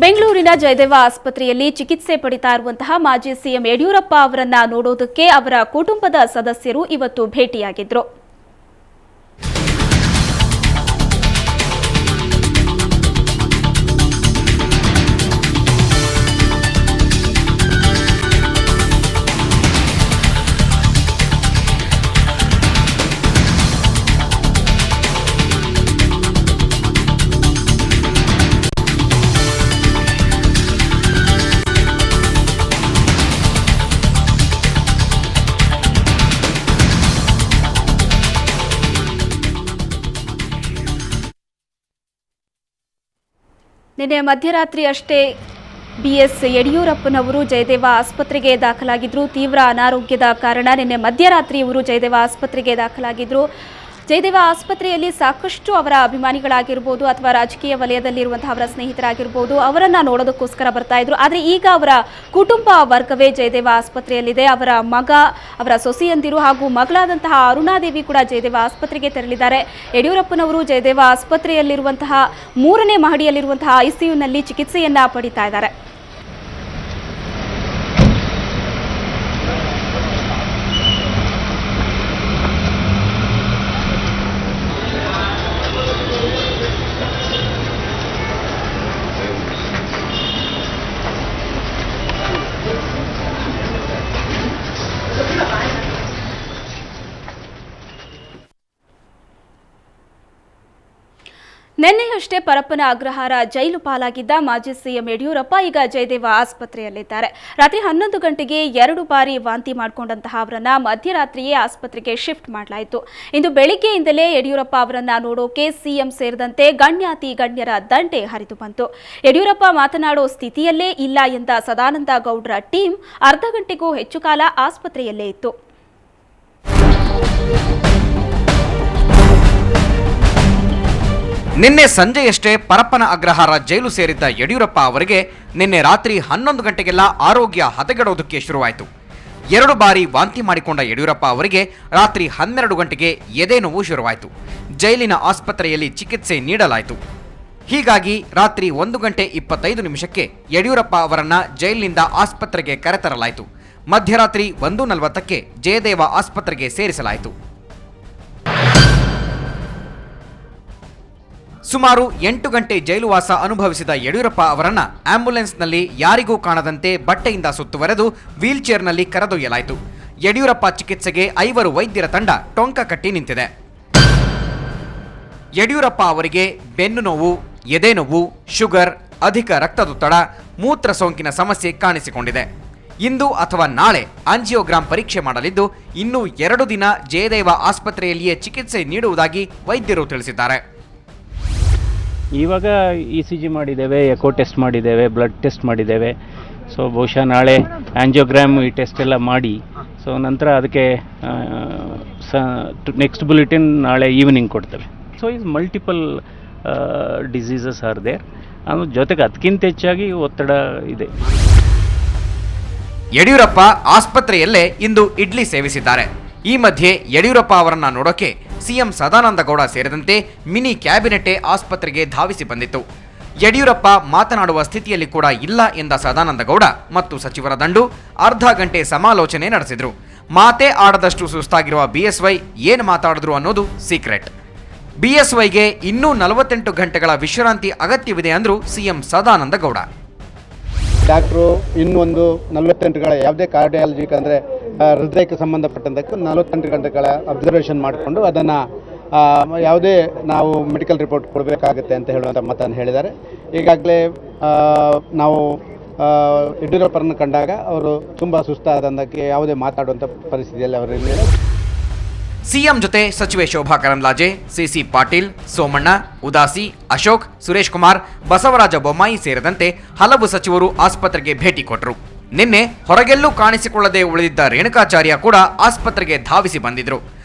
ಬೆಂಗಳೂರಿನ ಜಯದೇವ ಆಸ್ಪತ್ರೆಯಲ್ಲಿ ಚಿಕಿತ್ಸೆ ಪಡಿತಾ ಇರುವಂತಹ ಮಾಜಿ ಸಿಎಂ ಯಡಿಯೂರಪ್ಪ ಅವರನ್ನ ನೋಡೋದಕ್ಕೆ ಅವರ ಕುಟುಂಬದ ಸದಸ್ಯರು ಇವತ್ತು ಭೇಟಿಯಾಗಿದ್ರು. ನಿನ್ನೆ ಮಧ್ಯರಾತ್ರಿ ಅಷ್ಟೇ ಬಿಎಸ್ ಯಡಿಯೂರಪ್ಪನವರು ಜಯದೇವ ಆಸ್ಪತ್ರೆಗೆ ದಾಖಲಾಗಿದ್ರು. ತೀವ್ರ ಅನಾರೋಗ್ಯದ ಕಾರಣ ನಿನ್ನೆ ಮಧ್ಯರಾತ್ರಿ ಇವರು ಜಯದೇವ ಆಸ್ಪತ್ರೆಗೆ ದಾಖಲಾಗಿದ್ರು. ಜಯದೇವ ಆಸ್ಪತ್ರೆಯಲ್ಲಿ ಸಾಕಷ್ಟು ಅವರ ಅಭಿಮಾನಿಗಳಾಗಿರ್ಬೋದು ಅಥವಾ ರಾಜಕೀಯ ವಲಯದಲ್ಲಿರುವಂತಹ ಅವರ ಸ್ನೇಹಿತರಾಗಿರ್ಬೋದು ಅವರನ್ನ ನೋಡೋದಕ್ಕೋಸ್ಕರ ಬರ್ತಾ ಇದ್ರು. ಆದರೆ ಈಗ ಅವರ ಕುಟುಂಬ ವರ್ಗವೇ ಜಯದೇವ ಆಸ್ಪತ್ರೆಯಲ್ಲಿದೆ. ಅವರ ಮಗ, ಅವರ ಸೊಸೆಯಂದಿರು ಹಾಗೂ ಮಗಳಾದಂತಹ ಅರುಣಾದೇವಿ ಕೂಡ ಜಯದೇವ ಆಸ್ಪತ್ರೆಗೆ ತೆರಳಿದ್ದಾರೆ. ಯಡಿಯೂರಪ್ಪನವರು ಜಯದೇವ ಆಸ್ಪತ್ರೆಯಲ್ಲಿರುವಂತಹ 3ನೇ ಮಹಡಿಯಲ್ಲಿರುವಂತಹ ಐಸಿಯುನಲ್ಲಿ ಚಿಕಿತ್ಸೆಯನ್ನ ಪಡಿತಾ ಇದ್ದಾರೆ. ನಿನ್ನೆಯಷ್ಟೇ ಪರಪ್ಪನ ಅಗ್ರಹಾರ ಜೈಲು ಪಾಲಾಗಿದ್ದ ಮಾಜಿ ಸಿಎಂ ಯಡಿಯೂರಪ್ಪ ಈಗ ಜಯದೇವ ಆಸ್ಪತ್ರೆಯಲ್ಲಿದ್ದಾರೆ. ರಾತ್ರಿ 11 ಗಂಟೆಗೆ 2 ಬಾರಿ ವಾಂತಿ ಮಾಡಿಕೊಂಡಂತಹ ಅವರನ್ನ ಮಧ್ಯರಾತ್ರಿಯೇ ಆಸ್ಪತ್ರೆಗೆ ಶಿಫ್ಟ್ ಮಾಡಲಾಯಿತು. ಇಂದು ಬೆಳಿಗ್ಗೆಯಿಂದಲೇ ಯಡಿಯೂರಪ್ಪ ಅವರನ್ನ ನೋಡೋಕೆ ಸಿಎಂ ಸೇರಿದಂತೆ ಗಣ್ಯಾತಿ ಗಣ್ಯರ ದಂಡೆ ಹರಿದು ಬಂತು. ಯಡಿಯೂರಪ್ಪ ಮಾತನಾಡೋ ಸ್ಥಿತಿಯಲ್ಲೇ ಇಲ್ಲ ಎಂದ ಸದಾನಂದ ಗೌಡ್ರ ಟೀಮ್ ಅರ್ಧ ಗಂಟೆಗೂ ಹೆಚ್ಚು ಕಾಲ ಆಸ್ಪತ್ರೆಯಲ್ಲೇ ಇತ್ತು. ನಿನ್ನೆ ಸಂಜೆಯಷ್ಟೇ ಪರಪ್ಪನ ಅಗ್ರಹಾರ ಜೈಲು ಸೇರಿದ್ದ ಯಡಿಯೂರಪ್ಪ ಅವರಿಗೆ ನಿನ್ನೆ ರಾತ್ರಿ 11 ಗಂಟೆಗೆಲ್ಲ ಆರೋಗ್ಯ ಹದಗೆಡೋದಕ್ಕೆ ಶುರುವಾಯಿತು. 2 ಬಾರಿ ವಾಂತಿ ಮಾಡಿಕೊಂಡ ಯಡಿಯೂರಪ್ಪ ಅವರಿಗೆ ರಾತ್ರಿ 12 ಗಂಟೆಗೆ ಎದೆ ನೋವು ಶುರುವಾಯಿತು. ಜೈಲಿನ ಆಸ್ಪತ್ರೆಯಲ್ಲಿ ಚಿಕಿತ್ಸೆ ನೀಡಲಾಯಿತು. ಹೀಗಾಗಿ ರಾತ್ರಿ 1 ಗಂಟೆ 25 ನಿಮಿಷಕ್ಕೆ ಯಡಿಯೂರಪ್ಪ ಅವರನ್ನ ಜೈಲಿನಿಂದ ಆಸ್ಪತ್ರೆಗೆ ಕರೆತರಲಾಯಿತು. ಮಧ್ಯರಾತ್ರಿ 1:40ಕ್ಕೆ ಜಯದೇವ ಆಸ್ಪತ್ರೆಗೆ ಸೇರಿಸಲಾಯಿತು. ಸುಮಾರು 8 ಗಂಟೆ ಜೈಲುವಾಸ ಅನುಭವಿಸಿದ ಯಡಿಯೂರಪ್ಪ ಅವರನ್ನ ಆಂಬ್ಯುಲೆನ್ಸ್ನಲ್ಲಿ ಯಾರಿಗೂ ಕಾಣದಂತೆ ಬಟ್ಟೆಯಿಂದ ಸುತ್ತುವರೆದು ವೀಲ್ಚೇರ್ನಲ್ಲಿ ಕರೆದೊಯ್ಯಲಾಯಿತು. ಯಡಿಯೂರಪ್ಪ ಚಿಕಿತ್ಸೆಗೆ 5 ವೈದ್ಯರ ತಂಡ ಟೊಂಕ ಕಟ್ಟಿ ನಿಂತಿದೆ. ಯಡಿಯೂರಪ್ಪ ಅವರಿಗೆ ಬೆನ್ನು ನೋವು, ಎದೆ ನೋವು, ಶುಗರ್, ಅಧಿಕ ರಕ್ತದೊತ್ತಡ, ಮೂತ್ರ ಸೋಂಕಿನ ಸಮಸ್ಯೆ ಕಾಣಿಸಿಕೊಂಡಿದೆ. ಇಂದು ಅಥವಾ ನಾಳೆ ಆಂಜಿಯೋಗ್ರಾಮ್ ಪರೀಕ್ಷೆ ಮಾಡಲಿದ್ದು ಇನ್ನೂ 2 ದಿನ ಜಯದೇವ ಆಸ್ಪತ್ರೆಯಲ್ಲಿಯೇ ಚಿಕಿತ್ಸೆ ನೀಡುವುದಾಗಿ ವೈದ್ಯರು ತಿಳಿಸಿದ್ದಾರೆ. ಇವಾಗ ECG ಮಾಡಿದ್ದೇವೆ, ಎಕೋ ಟೆಸ್ಟ್ ಮಾಡಿದ್ದೇವೆ, ಬ್ಲಡ್ ಟೆಸ್ಟ್ ಮಾಡಿದ್ದೇವೆ. ಸೊ ಬಹುಶಃ ನಾಳೆ ಆಂಜಿಯೋಗ್ರಾಮ್ ಈ ಟೆಸ್ಟ್ ಎಲ್ಲ ಮಾಡಿ ಸೊ ನಂತರ ಅದಕ್ಕೆ ನೆಕ್ಸ್ಟ್ ಬುಲೆಟಿನ್ ನಾಳೆ ಈವ್ನಿಂಗ್ ಕೊಡ್ತೇವೆ. So is multiple diseases are there. ಜೊತೆಗೆ ಅದಕ್ಕಿಂತ ಹೆಚ್ಚಾಗಿ ಒತ್ತಡ ಇದೆ. ಯಡಿಯೂರಪ್ಪ ಆಸ್ಪತ್ರೆಯಲ್ಲೇ ಇಂದು ಇಡ್ಲಿ ಸೇವಿಸಿದ್ದಾರೆ. ಈ ಮಧ್ಯೆ ಯಡಿಯೂರಪ್ಪ ಅವರನ್ನ ನೋಡೋಕೆ ಸಿಎಂ ಸದಾನಂದ ಗೌಡ ಸೇರಿದಂತೆ ಮಿನಿ ಕ್ಯಾಬಿನೆಟ್ ಆಸ್ಪತ್ರೆಗೆ ಧಾವಿಸಿ ಬಂದಿತ್ತು. ಯಡಿಯೂರಪ್ಪ ಮಾತನಾಡುವ ಸ್ಥಿತಿಯಲ್ಲಿ ಕೂಡ ಇಲ್ಲ ಎಂದ ಸದಾನಂದ ಗೌಡ ಮತ್ತು ಸಚಿವರ ದಂಡು ಅರ್ಧ ಗಂಟೆ ಸಮಾಲೋಚನೆ ನಡೆಸಿದ್ರು. ಮಾತೇ ಆಡದಷ್ಟು ಸುಸ್ತಾಗಿರುವ ಬಿಎಸ್ವೈ ಏನು ಮಾತಾಡಿದ್ರು ಅನ್ನೋದು ಸೀಕ್ರೆಟ್. ಬಿಎಸ್ವೈಗೆ ಇನ್ನೂ 48 ಗಂಟೆಗಳ ವಿಶ್ರಾಂತಿ ಅಗತ್ಯವಿದೆ ಅಂದ್ರು ಸಿಎಂ ಸದಾನಂದ ಗೌಡ. ಡಾಕ್ಟ್ರು ಇನ್ನೊಂದು 48 ಯಾವುದೇ ಕಾರ್ಡಿಯಾಲಜಿಕ್ ಅಂದರೆ ಹೃದಯಕ್ಕೆ ಸಂಬಂಧಪಟ್ಟಂತಕ್ಕೆ 48 ಗಂಟೆಗಳ ಅಬ್ಸರ್ವೇಷನ್ ಮಾಡಿಕೊಂಡು ಅದನ್ನು ಯಾವುದೇ ನಾವು ಮೆಡಿಕಲ್ ರಿಪೋರ್ಟ್ ಕೊಡಬೇಕಾಗುತ್ತೆ ಅಂತ ಹೇಳುವಂಥ ಮಾತನ್ನು ಹೇಳಿದ್ದಾರೆ. ಈಗಾಗಲೇ ನಾವು ಯಡಿಯೂರಪ್ಪರನ್ನು ಕಂಡಾಗ ಅವರು ತುಂಬ ಸುಸ್ತಾದಂದಕ್ಕೆ ಯಾವುದೇ ಮಾತಾಡುವಂಥ ಪರಿಸ್ಥಿತಿಯಲ್ಲಿ ಅವರಿಲ್ಲ. ಸಿಎಂ ಜೊತೆ ಸಚಿವೆ ಶೋಭಾ ಕರಂದ್ಲಾಜೆ, ಸಿಸಿ ಪಾಟೀಲ್, ಸೋಮಣ್ಣ, ಉದಾಸಿ, ಅಶೋಕ್, ಸುರೇಶ್ ಕುಮಾರ್, ಬಸವರಾಜ ಬೊಮ್ಮಾಯಿ ಸೇರಿದಂತೆ ಹಲವು ಸಚಿವರು ಆಸ್ಪತ್ರೆಗೆ ಭೇಟಿ ಕೊಟ್ಟರು. ನಿನ್ನೆ ಹೊರಗೆಲ್ಲೂ ಕಾಣಿಸಿಕೊಳ್ಳದೆ ಉಳಿದಿದ್ದ ರೇಣುಕಾಚಾರ್ಯ ಕೂಡ ಆಸ್ಪತ್ರೆಗೆ ಧಾವಿಸಿ ಬಂದಿದ್ರು.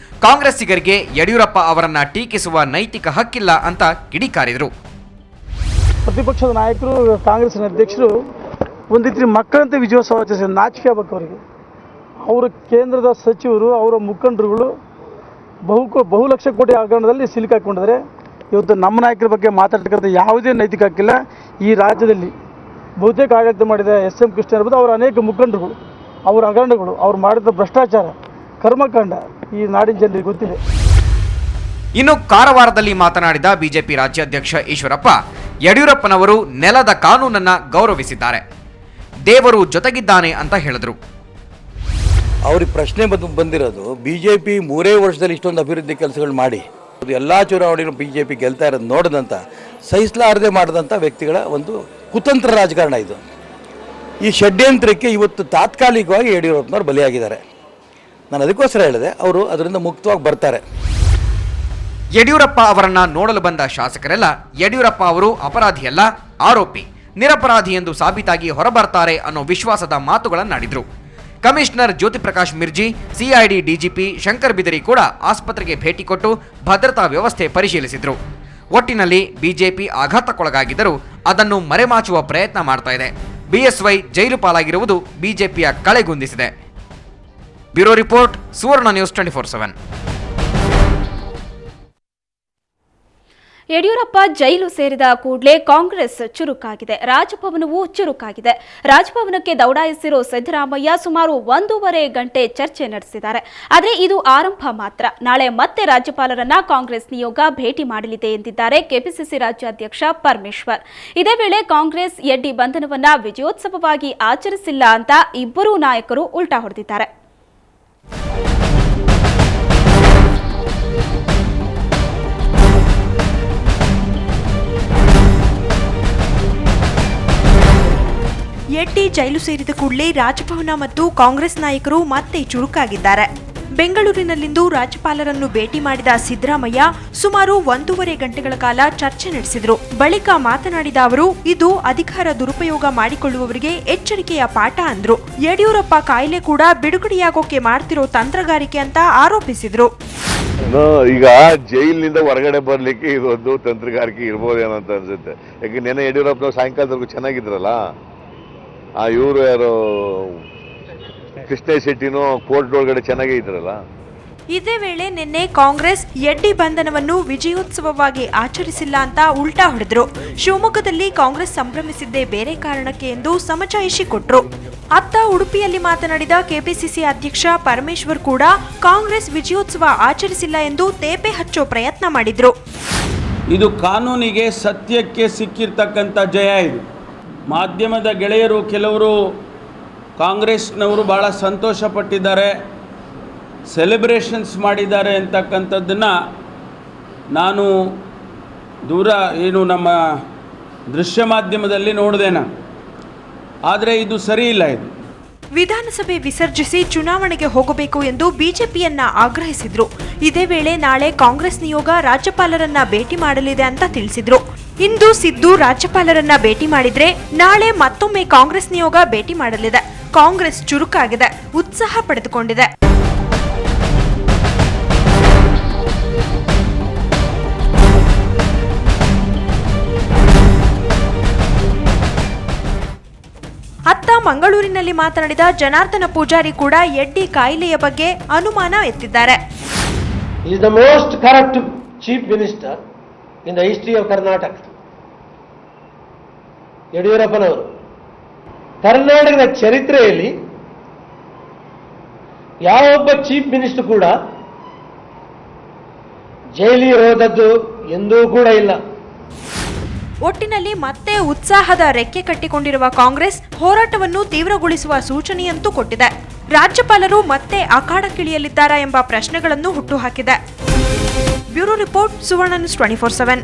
ಕಾಂಗ್ರೆಸ್ಸಿಗರಿಗೆ ಯಡಿಯೂರಪ್ಪ ಅವರನ್ನ ಟೀಕಿಸುವ ನೈತಿಕ ಹಕ್ಕಿಲ್ಲ ಅಂತ ಕಿಡಿಕಾರಿದ್ರು. ಪ್ರತಿಪಕ್ಷದ ನಾಯಕರು, ಕಾಂಗ್ರೆಸ್ನ ಅಧ್ಯಕ್ಷರು ಒಂದು ರೀತಿ ಮಕ್ಕಳಂತೆ ವಿಜಯೋತ್ಸವ ಆಚರಿಸಿದ ನಾಚಿಕೆ ಆಗಬೇಕು ಅವರಿಗೆ. ಅವರ ಕೇಂದ್ರದ ಸಚಿವರು, ಅವರ ಮುಖಂಡರುಗಳು ಬಹುಲಕ್ಷ ಕೋಟಿ ಹಗರಣದಲ್ಲಿ ಸಿಲುಕಾಕೊಂಡಿದ್ದಾರೆ. ಇವತ್ತು ನಮ್ಮ ನಾಯಕರ ಬಗ್ಗೆ ಮಾತಾಡ್ತಕ್ಕಂಥ ಯಾವುದೇ ನೈತಿಕ ಹಕ್ಕಿಲ್ಲ. ಈ ರಾಜ್ಯದಲ್ಲಿ ಬಹುತೇಕ ಆಡಳಿತ ಮಾಡಿದ SM ಕೃಷ್ಣ ಇರ್ಬೋದು, ಅವರ ಅನೇಕ ಮುಖಂಡರುಗಳು, ಅವರ ಹಗರಣಗಳು, ಅವ್ರು ಮಾಡಿದ ಭ್ರಷ್ಟಾಚಾರ, ಕರ್ಮಕಾಂಡ ಈ ನಾಡಿನ ಜನರಿಗೆ ಗೊತ್ತಿದೆ. ಇನ್ನು ಕಾರವಾರದಲ್ಲಿ ಮಾತನಾಡಿದ ಬಿಜೆಪಿ ರಾಜ್ಯಾಧ್ಯಕ್ಷ ಈಶ್ವರಪ್ಪ, ಯಡಿಯೂರಪ್ಪನವರು ನೆಲದ ಕಾನೂನನ್ನ ಗೌರವಿಸಿದ್ದಾರೆ, ದೇವರು ಜೊತೆಗಿದ್ದಾನೆ ಅಂತ ಹೇಳಿದರು. ಅವ್ರಿಗೆ ಪ್ರಶ್ನೆ ಬಂದಿರೋದು BJP 3 ವರ್ಷದಲ್ಲಿ ಇಷ್ಟೊಂದು ಅಭಿವೃದ್ಧಿ ಕೆಲಸಗಳು ಮಾಡಿ ಎಲ್ಲ ಚುನಾವಣೆಗಳು BJP ಗೆಲ್ತಾ ಇರೋದು ನೋಡಿದಂಥ ಸಹಿಸಲಾರದೆ ಮಾಡಿದಂಥ ವ್ಯಕ್ತಿಗಳ ಒಂದು ಕುತಂತ್ರ ರಾಜಕಾರಣ ಇದು. ಈ ಷಡ್ಯಂತ್ರಕ್ಕೆ ಇವತ್ತು ತಾತ್ಕಾಲಿಕವಾಗಿ ಯಡಿಯೂರಪ್ಪನವ್ರು ಬಲಿಯಾಗಿದ್ದಾರೆ. ನಾನು ಅದಕ್ಕೋಸ್ಕರ ಹೇಳಿದೆ, ಅವರು ಅದರಿಂದ ಮುಕ್ತವಾಗಿ ಬರ್ತಾರೆ. ಯಡಿಯೂರಪ್ಪ ಅವರನ್ನ ನೋಡಲು ಬಂದ ಶಾಸಕರೆಲ್ಲ ಯಡಿಯೂರಪ್ಪ ಅವರು ಅಪರಾಧಿಯಲ್ಲ, ಆರೋಪಿ, ನಿರಪರಾಧಿ ಎಂದು ಸಾಬೀತಾಗಿ ಹೊರಬರ್ತಾರೆ ಅನ್ನೋ ವಿಶ್ವಾಸದ ಮಾತುಗಳನ್ನಾಡಿದ್ರು. ಕಮಿಷನರ್ ಜ್ಯೋತಿ ಪ್ರಕಾಶ್ ಮಿರ್ಜಿ, CID DGP ಶಂಕರ್ ಬಿದರಿ ಕೂಡ ಆಸ್ಪತ್ರೆಗೆ ಭೇಟಿ ಕೊಟ್ಟು ಭದ್ರತಾ ವ್ಯವಸ್ಥೆ ಪರಿಶೀಲಿಸಿದ್ರು. ಒಟ್ಟಿನಲ್ಲಿ ಬಿಜೆಪಿ ಆಘಾತಕ್ಕೊಳಗಾಗಿದ್ದರೂ ಅದನ್ನು ಮರೆಮಾಚುವ ಪ್ರಯತ್ನ ಮಾಡ್ತಾ ಇದೆ. BSY ಜೈಲು ಪಾಲಾಗಿರುವುದು ಬಿಜೆಪಿಯ ಕಳೆಗುಂದಿಸಿದೆ. ಬ್ಯೂರೋ ರಿಪೋರ್ಟ್, ಸುವರ್ಣ ನ್ಯೂಸ್ 24/7. ಯಡಿಯೂರಪ್ಪ ಜೈಲು ಸೇರಿದ ಕೂಡಲೇ ಕಾಂಗ್ರೆಸ್ ಚುರುಕಾಗಿದೆ, ರಾಜಭವನವೂ ಚುರುಕಾಗಿದೆ. ರಾಜಭವನಕ್ಕೆ ದೌಡಾಯಿಸಿರೋ ಸಿದ್ದರಾಮಯ್ಯ ಸುಮಾರು 1.5 ಗಂಟೆ ಚರ್ಚೆ ನಡೆಸಿದ್ದಾರೆ. ಆದರೆ ಇದು ಆರಂಭ ಮಾತ್ರ. ನಾಳೆ ಮತ್ತೆ ರಾಜ್ಯಪಾಲರನ್ನ ಕಾಂಗ್ರೆಸ್ ನಿಯೋಗ ಭೇಟಿ ಮಾಡಲಿದೆ ಎಂದಿದ್ದಾರೆ ಕೆಪಿಸಿಸಿ ರಾಜ್ಯಾಧ್ಯಕ್ಷ ಪರಮೇಶ್ವರ್. ಇದೇ ವೇಳೆ ಕಾಂಗ್ರೆಸ್ ಯಡ್ಡಿ ಬಂಧನವನ್ನ ವಿಜಯೋತ್ಸವವಾಗಿ ಆಚರಿಸಿಲ್ಲ ಅಂತ ಇಬ್ಬರೂ ನಾಯಕರು ಉಲ್ಟಾ ಹೊಡೆದಿದ್ದಾರೆ. ಯಡ್ಡಿ ಜೈಲು ಸೇರಿದ ಕೂಡಲೇ ರಾಜಭವನ ಮತ್ತು ಕಾಂಗ್ರೆಸ್ ನಾಯಕರು ಮತ್ತೆ ಚುರುಕಾಗಿದ್ದಾರೆ. ಬೆಂಗಳೂರಿನಲ್ಲಿಂದು ರಾಜ್ಯಪಾಲರನ್ನು ಭೇಟಿ ಮಾಡಿದ ಸಿದ್ದರಾಮಯ್ಯ ಸುಮಾರು 1.5 ಗಂಟೆಗಳ ಕಾಲ ಚರ್ಚೆ ನಡೆಸಿದರು. ಬಳಿಕ ಮಾತನಾಡಿದ ಅವರು, ಇದು ಅಧಿಕಾರ ದುರುಪಯೋಗ ಮಾಡಿಕೊಳ್ಳುವವರಿಗೆ ಎಚ್ಚರಿಕೆಯ ಪಾಠ ಅಂದ್ರು. ಯಡಿಯೂರಪ್ಪ ಕಾಯಿಲೆ ಕೂಡ ಬಿಡುಗಡೆಯಾಗೋಕೆ ಮಾಡ್ತಿರೋ ತಂತ್ರಗಾರಿಕೆ ಅಂತ ಆರೋಪಿಸಿದ್ರು. ಈಗ ಜೈಲಿನಿಂದ ಹೊರಗಡೆ ಬರ್ಲಿಕ್ಕೆ ಇದೊಂದು ತಂತ್ರಗಾರಿಕೆ ಇರ್ಬೋದೇನೋ ಅಂತ ಅನ್ಸುತ್ತೆ. ಯಾಕೆ ನೆನೆ ಯಡಿಯೂರಪ್ಪನವ್ರು ಸಾಯಂಕಾಲದವರೆಗೂ ಚೆನ್ನಾಗಿದ್ರಲ್ಲ, ಇವರು ಯಾರು ಕೃಷ್ಣ ಶೆಟ್ಟಿನೂ ಕೋರ್ಟ್ ಒಳಗಡೆ ಚೆನ್ನಾಗೇ ಇದ್ರಲ್ಲ. ಇದೇ ವೇಳೆ ನಿನ್ನೆ ಕಾಂಗ್ರೆಸ್ ಯಡ್ಡಿ ಬಂಧನವನ್ನು ವಿಜಯೋತ್ಸವವಾಗಿ ಆಚರಿಸಿಲ್ಲ ಅಂತ ಉಲ್ಟಾ ಹೊಡೆದ್ರು. ಶಿವಮೊಗ್ಗದಲ್ಲಿ ಕಾಂಗ್ರೆಸ್ ಸಂಭ್ರಮಿಸಿದ್ದೇ ಬೇರೆ ಕಾರಣಕ್ಕೆ ಎಂದು ಸಮಜಾಯಿಷಿ ಕೊಟ್ರು. ಅತ್ತ ಉಡುಪಿಯಲ್ಲಿ ಮಾತನಾಡಿದ ಕೆಪಿಸಿಸಿ ಅಧ್ಯಕ್ಷ ಪರಮೇಶ್ವರ್ ಕೂಡ ಕಾಂಗ್ರೆಸ್ ವಿಜಯೋತ್ಸವ ಆಚರಿಸಿಲ್ಲ ಎಂದು ತೇಪೆ ಹಚ್ಚೋ ಪ್ರಯತ್ನ ಮಾಡಿದ್ರು. ಇದು ಕಾನೂನಿಗೆ, ಸತ್ಯಕ್ಕೆ ಸಿಕ್ಕಿರ್ತಕ್ಕಂಥ ಜಯ. ಇದು ಮಾಧ್ಯಮದ ಗೆಳೆಯರು ಕೆಲವರು ಕಾಂಗ್ರೆಸ್ನವರು ಭಾಳ ಸಂತೋಷಪಟ್ಟಿದ್ದಾರೆ, ಸೆಲೆಬ್ರೇಷನ್ಸ್ ಮಾಡಿದ್ದಾರೆ ಅಂತಕ್ಕಂಥದ್ದನ್ನು ನಾನು ನಮ್ಮ ದೃಶ್ಯ ಮಾಧ್ಯಮದಲ್ಲಿ ನೋಡಿದೆ ನಾನು. ಆದರೆ ಇದು ಸರಿ ಇಲ್ಲ. ಇದು ವಿಧಾನಸಭೆ ವಿಸರ್ಜಿಸಿ ಚುನಾವಣೆಗೆ ಹೋಗಬೇಕು ಎಂದು ಬಿಜೆಪಿಯನ್ನ ಆಗ್ರಹಿಸಿದ್ರು. ಇದೇ ವೇಳೆ ನಾಳೆ ಕಾಂಗ್ರೆಸ್ ನಿಯೋಗ ರಾಜ್ಯಪಾಲರನ್ನ ಭೇಟಿ ಮಾಡಲಿದೆ ಅಂತ ತಿಳಿಸಿದ್ರು. ಇಂದು ಸಿದ್ದು ರಾಜ್ಯಪಾಲರನ್ನ ಭೇಟಿ ಮಾಡಿದ್ರೆ ನಾಳೆ ಮತ್ತೊಮ್ಮೆ ಕಾಂಗ್ರೆಸ್ ನಿಯೋಗ ಭೇಟಿ ಮಾಡಲಿದೆ. ಕಾಂಗ್ರೆಸ್ ಚುರುಕಾಗಿದೆ, ಉತ್ಸಾಹ ಪಡೆದುಕೊಂಡಿದೆ. ಅತ್ತ ಮಂಗಳೂರಿನಲ್ಲಿ ಮಾತನಾಡಿದ ಜನಾರ್ದನ ಪೂಜಾರಿ ಕೂಡ ಯಡ್ಡಿ ಕಾಯಿಲೆಯ ಬಗ್ಗೆ ಅನುಮಾನ ಎತ್ತಿದ್ದಾರೆ. He is the most corrupt chief minister in the history of Karnataka. ಯಡಿಯೂರಪ್ಪನವರು ಕರ್ನಾಟಕದ ಚರಿತ್ರೆಯಲ್ಲಿ ಯಾವೊಬ್ಬ ಚೀಫ್ ಮಿನಿಸ್ಟರ್ ಕೂಡ ಜೈಲಿಗೆ ಹೋದದ್ದು ಎಂದೂ ಕೂಡ ಇಲ್ಲ. ಒಟ್ಟಿನಲ್ಲಿ ಮತ್ತೆ ಉತ್ಸಾಹದ ರೆಕ್ಕೆ ಕಟ್ಟಿಕೊಂಡಿರುವ ಕಾಂಗ್ರೆಸ್ ಹೋರಾಟವನ್ನು ತೀವ್ರಗೊಳಿಸುವ ಸೂಚನೆಯಂತೂ ಕೊಟ್ಟಿದೆ. ರಾಜ್ಯಪಾಲರು ಮತ್ತೆ ಅಖಾಡಕ್ಕಿಳಿಯಲಿದ್ದಾರಾ ಎಂಬ ಪ್ರಶ್ನೆಗಳನ್ನು ಹುಟ್ಟುಹಾಕಿದೆ. ಬ್ಯೂರೋ ರಿಪೋರ್ಟ್, ಸುವರ್ಣ ನ್ಯೂಸ್ 24/7.